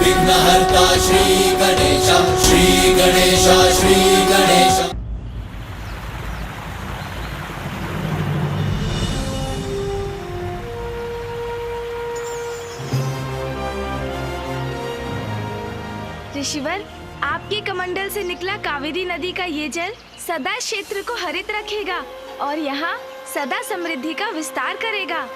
विघ्नहर्ता श्री गणेश, श्री गणेश, श्री गणेश। ऋषिवर, आपके कमंडल से निकला कावेरी नदी का ये जल सदा क्षेत्र को हरित रखेगा और यहाँ सदा समृद्धि का विस्तार करेगा।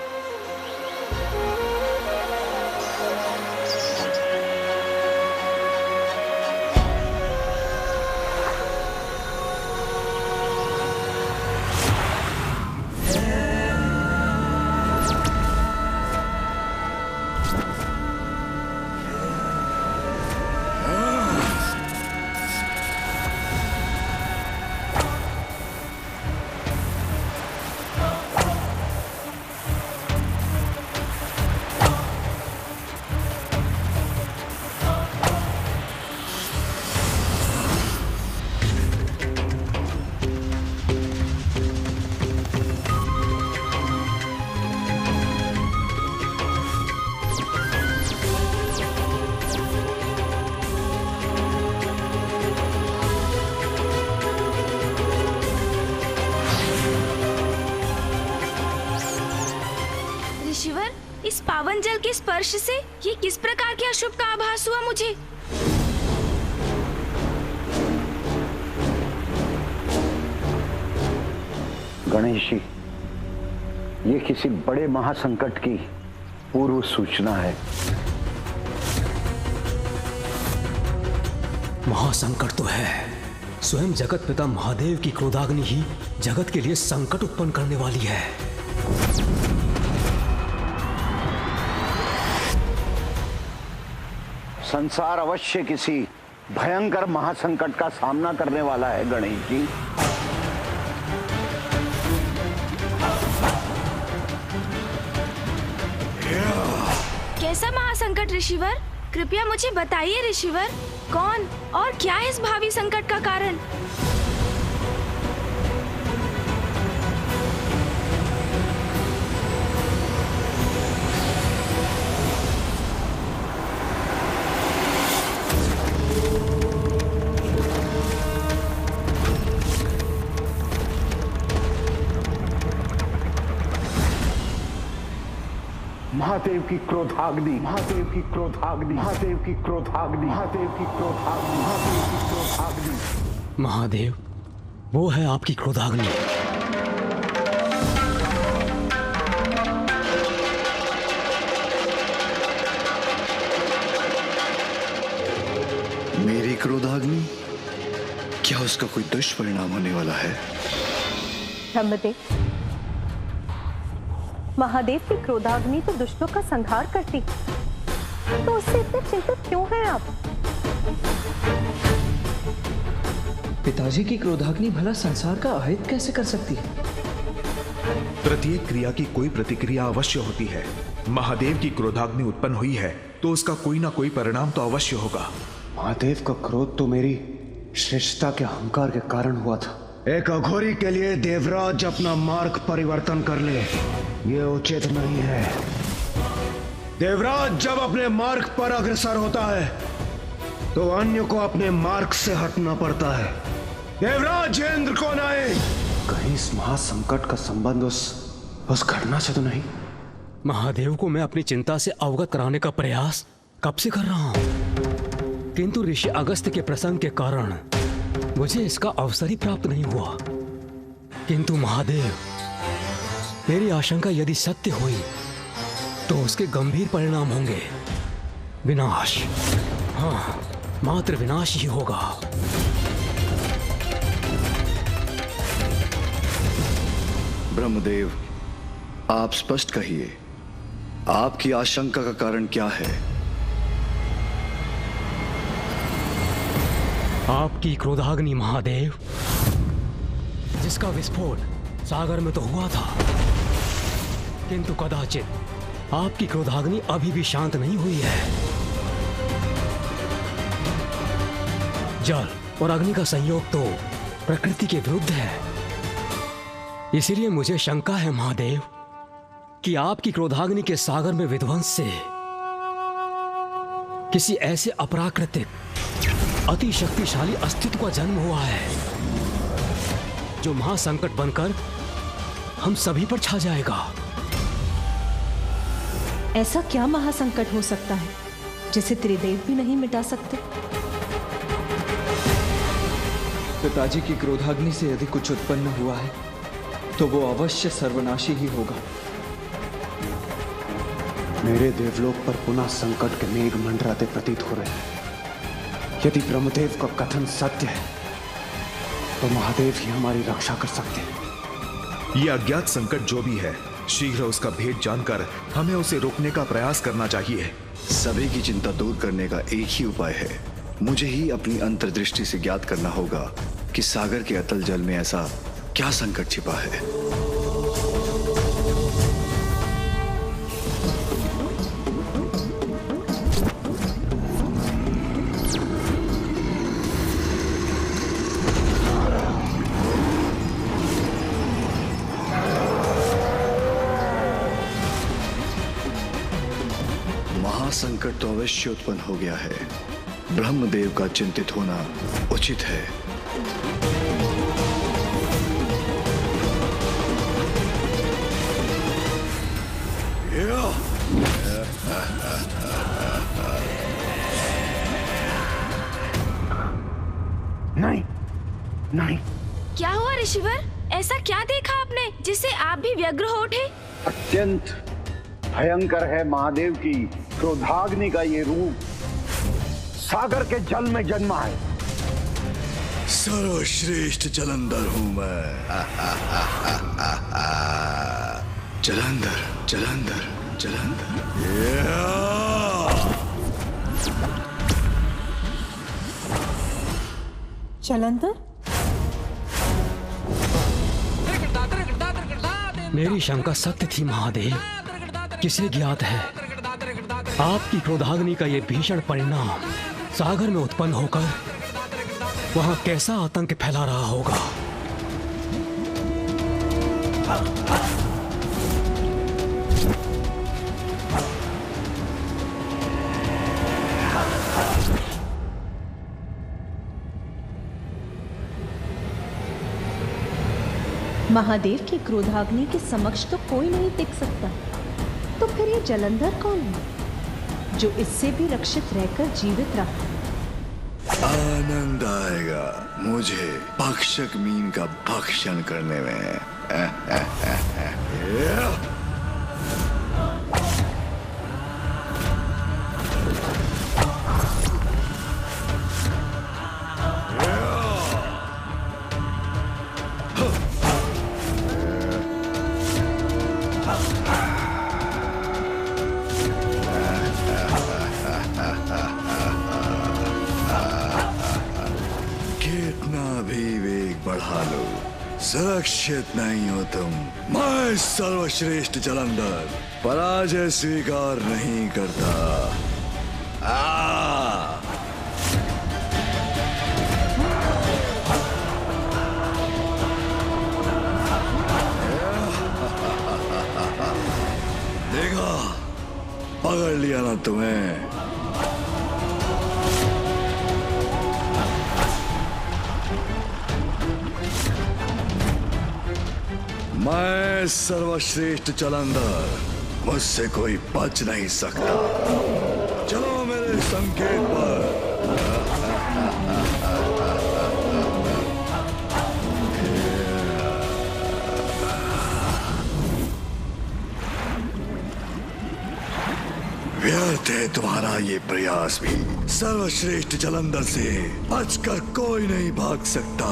ऋषिवर, इस पावन जल के स्पर्श से ये किस प्रकार के अशुभ का आभास हुआ मुझे? गणेश जी, ये किसी बड़े महासंकट की पूर्व सूचना है। महासंकट तो है। स्वयं जगत पिता महादेव की क्रोधाग्नि ही जगत के लिए संकट उत्पन्न करने वाली है। संसार अवश्य किसी भयंकर महासंकट का सामना करने वाला है गणेश जी। कैसा महासंकट ऋषिवर? कृपया मुझे बताइए ऋषिवर, कौन और क्या है इस भावी संकट का कारण? महादेव की क्रोधाग्नि, महादेव की क्रोधाग्नि, महादेव की क्रोधाग्नि, महादेव की क्रोधाग्नि, महादेव की क्रोधाग्नि। महादेव, वो है आपकी क्रोधाग्नि। मेरी क्रोधाग्नि? क्या उसका कोई दुष्परिणाम होने वाला है? ब्रह्मदेव, महादेव की क्रोधाग्नि तो दुष्टों का संहार करती, तो उससे इतने चिंतित क्यों हैं आप? पिताजी की क्रोधाग्नि भला संसार का अहित कैसे कर सकती है? प्रत्येक क्रिया की कोई प्रतिक्रिया अवश्य होती है। महादेव की क्रोधाग्नि उत्पन्न हुई है तो उसका कोई ना कोई परिणाम तो अवश्य होगा। महादेव का क्रोध तो मेरी श्रेष्ठता के अहंकार के कारण हुआ था। एक अघोरी के लिए देवराज अपना मार्ग परिवर्तन कर ले, ये उचित नहीं है। देवराज जब अपने मार्ग पर अग्रसर होता है तो अन्य को अपने मार्ग से हटना पड़ता है। देवराज इंद्र को नहीं। कहीं इस महासंकट का संबंध उस घटना से तो नहीं? महादेव को मैं अपनी चिंता से अवगत कराने का प्रयास कब से कर रहा हूं, किंतु ऋषि अगस्त्य के प्रसंग के कारण मुझे इसका अवसर ही प्राप्त नहीं हुआ। किंतु महादेव, मेरी आशंका यदि सत्य हुई तो उसके गंभीर परिणाम होंगे। विनाश, हाँ, मात्र विनाश ही होगा। ब्रह्मदेव, आप स्पष्ट कहिए, आपकी आशंका का कारण क्या है? आपकी क्रोधाग्नि महादेव, जिसका विस्फोट सागर में तो हुआ था, किंतु कदाचित आपकी क्रोधाग्नि अभी भी शांत नहीं हुई है। जल और अग्नि का संयोग तो प्रकृति के विरुद्ध है। इसीलिए मुझे शंका है महादेव कि आपकी क्रोधाग्नि के सागर में विध्वंस से किसी ऐसे अपराकृतिक अति शक्तिशाली अस्तित्व का जन्म हुआ है जो महासंकट बनकर हम सभी पर छा जाएगा। ऐसा क्या महासंकट हो सकता है जिसे त्रिदेव भी नहीं मिटा सकते? पिताजी की क्रोधाग्नि से यदि कुछ उत्पन्न हुआ है तो वो अवश्य सर्वनाशी ही होगा। मेरे देवलोक पर पुनः संकट के मेघ मंडराते प्रतीत हो रहे हैं। यदि ब्रह्मदेव का कथन सत्य है तो महादेव ही हमारी रक्षा कर सकते हैं। ये अज्ञात संकट जो भी है, शीघ्र उसका भेद जानकर हमें उसे रोकने का प्रयास करना चाहिए। सभी की चिंता दूर करने का एक ही उपाय है। मुझे ही अपनी अंतर्दृष्टि से ज्ञात करना होगा कि सागर के अतल जल में ऐसा क्या संकट छिपा है। महासंकट तो अवश्य उत्पन्न हो गया है। ब्रह्मदेव का चिंतित होना उचित है। नहीं नहीं। क्या हुआ ऋषिवर? ऐसा क्या देखा आपने जिससे आप भी व्यग्र हो उठे? अत्यंत भयंकर है महादेव की क्रोधाग्नि का ये रूप। सागर के जल में जन्मा है। सर्वश्रेष्ठ जलंधर हूं मैं। जलंधर जलंधर जलंधर। जलंधर? मेरी शंका सत्य थी महादेव। किसे ज्ञात है आपकी क्रोधाग्नि का ये भीषण परिणाम सागर में उत्पन्न होकर वहां कैसा आतंक फैला रहा होगा। महादेव की क्रोधाग्नि के समक्ष तो कोई नहीं टिक सकता। तो फिर ये जलंधर कौन है जो इससे भी रक्षित रहकर जीवित रहा? आनंद आएगा मुझे भक्षक मीन का भक्षण करने में। सुरक्षित नहीं हो तुम। मैं सर्वश्रेष्ठ जलंधर पराजय स्वीकार नहीं करता। देखा, पकड़ लिया ना तुम्हें। मैं सर्वश्रेष्ठ जलंधर, मुझसे कोई बच नहीं सकता। चलो मेरे संकेत पर। व्यर्थ है तुम्हारा ये प्रयास भी। सर्वश्रेष्ठ जलंधर से बचकर कोई नहीं भाग सकता।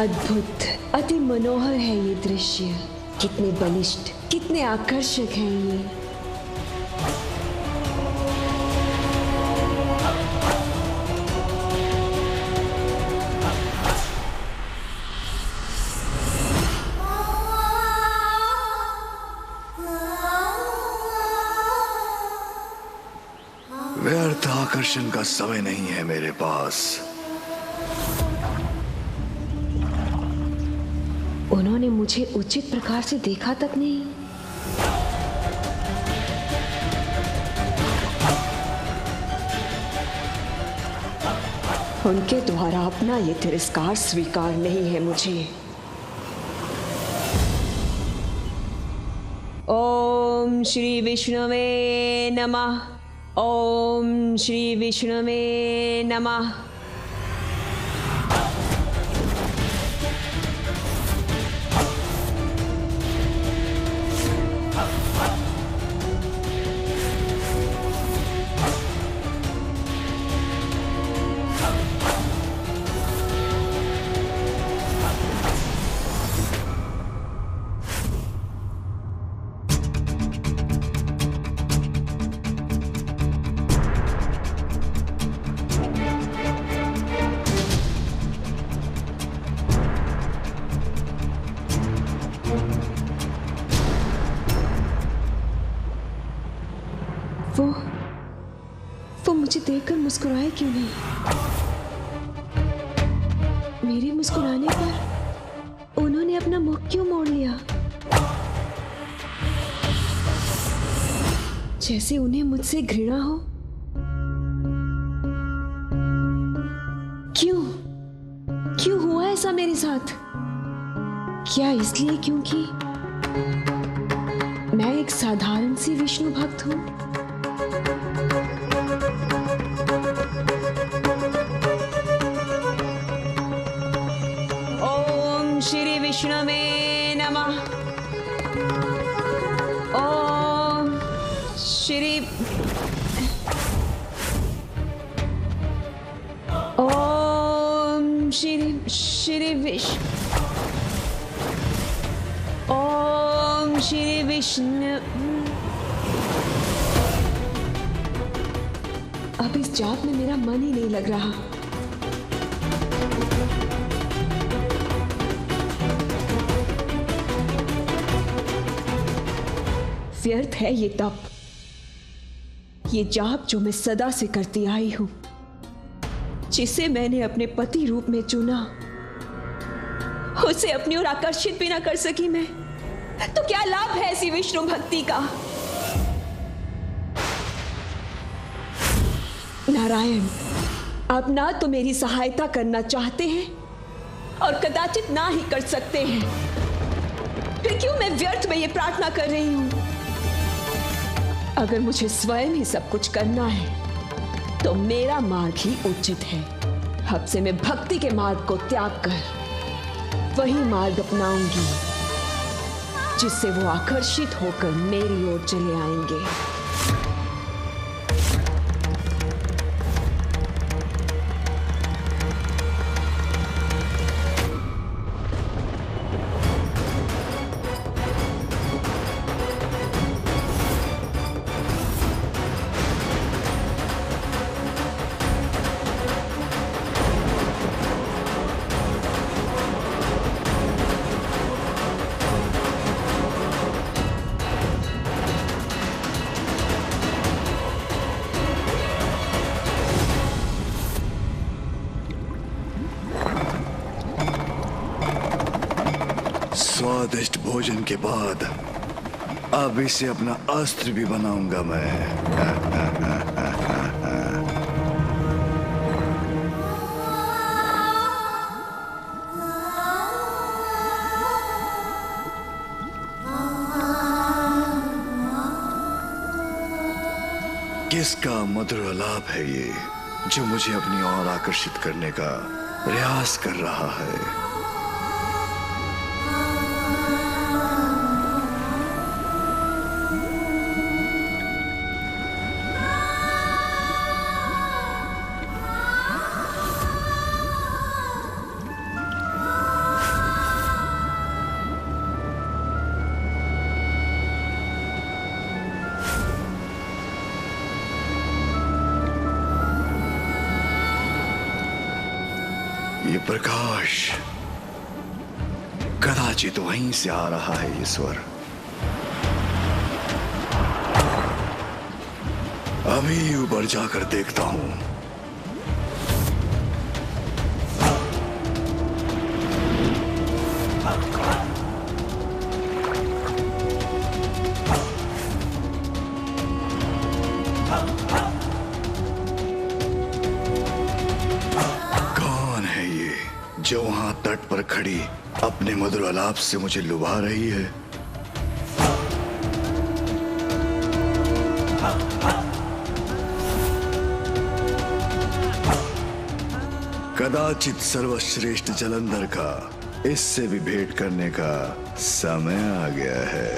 अद्भुत, अति मनोहर है ये दृश्य। कितने बलिष्ठ, कितने आकर्षक हैं ये। व्यर्थ आकर्षण का समय नहीं है मेरे पास। उन्होंने मुझे उचित प्रकार से देखा तक नहीं। उनके द्वारा अपना ये तिरस्कार स्वीकार नहीं है मुझे। ओम श्री विष्णुवे नमः। ओम श्री विष्णुवे नमः। वो मुझे देखकर मुस्कुराए क्यों नहीं? मेरे मुस्कुराने पर उन्होंने अपना मुख क्यों मोड़ लिया? जैसे उन्हें मुझसे घृणा हो। क्यों हुआ ऐसा मेरे साथ? क्या इसलिए क्योंकि मैं एक साधारण सी विष्णु भक्त हूं? ओम श्री विष्णुवे नमः। ओम श्री ओम श्री विष्णु। अब इस जाप में मेरा मन ही नहीं लग रहा। व्यर्थ है ये तप, ये जाप जो मैं सदा से करती आई हूं, जिसे मैंने अपने पति रूप में चुना, उसे अपनी ओर आकर्षित भी ना कर सकी मैं, तो क्या लाभ है ऐसी विष्णु भक्ति का? नारायण, आप ना तो मेरी सहायता करना चाहते हैं और कदाचित ना ही कर सकते हैं। फिर क्यों मैं व्यर्थ में ये प्रार्थना कर रही हूं? अगर मुझे स्वयं ही सब कुछ करना है तो मेरा मार्ग ही उचित है। अब से मैं भक्ति के मार्ग को त्याग कर वही मार्ग अपनाऊंगी जिससे वो आकर्षित होकर मेरी ओर चले आएंगे। स्वादिष्ट भोजन के बाद अब इसे अपना अस्त्र भी बनाऊंगा मैं। किसका मधुर आलाप है ये जो मुझे अपनी ओर आकर्षित करने का प्रयास कर रहा है? प्रकाश, कदाचित वहीं से आ रहा है ये स्वर। अभी ऊपर जाकर देखता हूं। जो वहां तट पर खड़ी अपने मधुर आलाप से मुझे लुभा रही है। कदाचित सर्वश्रेष्ठ जलंधर का इससे भी भेंट करने का समय आ गया है।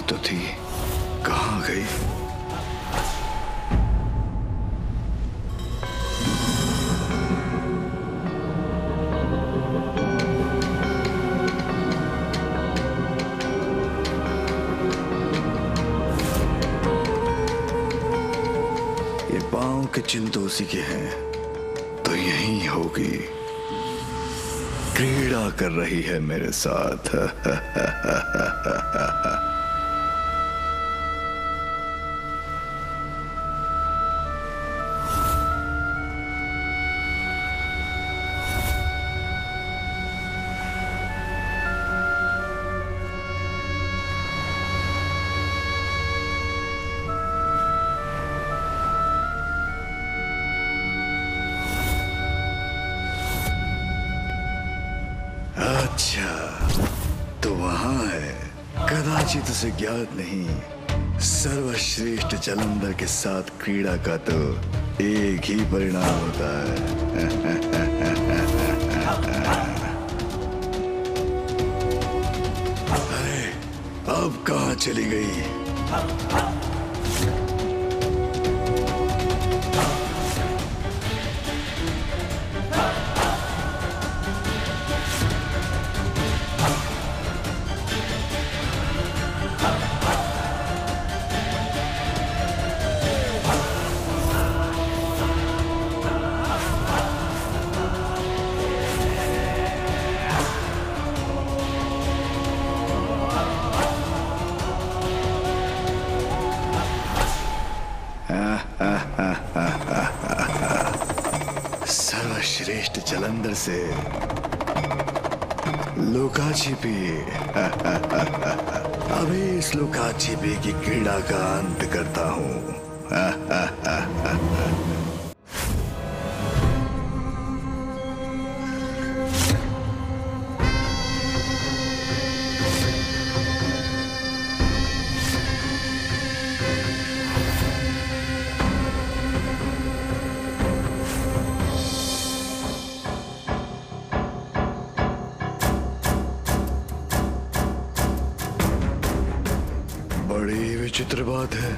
तो थी, कहां गई? ये पांव के चिन्ह तो उसी के हैं, तो यहीं होगी। क्रीड़ा कर रही है मेरे साथ। अच्छा, तो वहां है। कदाचित उसे ज्ञात नहीं, सर्वश्रेष्ठ जलंधर के साथ क्रीड़ा का तो एक ही परिणाम होता है। अरे, अब कहां चली गई? सर्वश्रेष्ठ जलंधर से लुका छिपी। अभी इस लुका छिपी की क्रीड़ा का अंत करता हूं। बड़ी विचित्र बात है,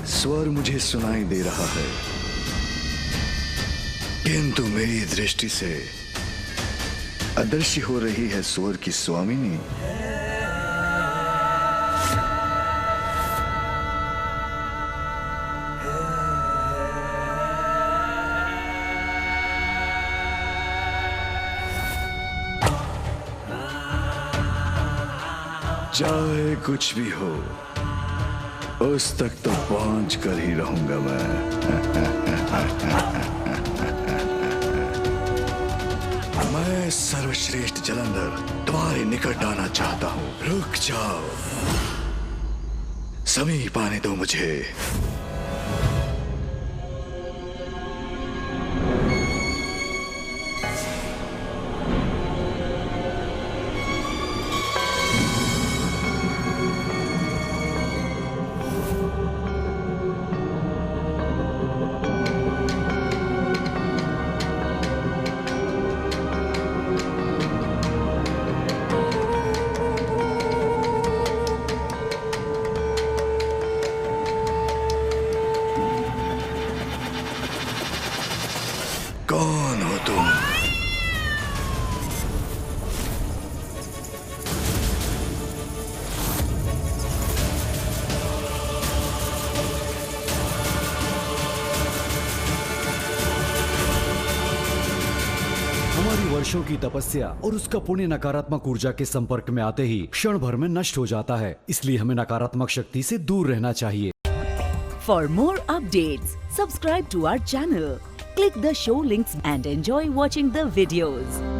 स्वर मुझे सुनाई दे रहा है, किंतु मेरी दृष्टि से अदृश्य हो रही है स्वर की स्वामिनी। चाहे कुछ भी हो, उस तक तो पहुंच कर ही रहूंगा मैं। मैं सर्वश्रेष्ठ जलंधर तुम्हारे निकट आना चाहता हूं। रुक जाओ, समीप आने दो मुझे। वर्षों की तपस्या और उसका पुण्य नकारात्मक ऊर्जा के संपर्क में आते ही क्षण भर में नष्ट हो जाता है। इसलिए हमें नकारात्मक शक्ति से दूर रहना चाहिए। For more updates, subscribe to our channel, click the show links and enjoy watching the videos.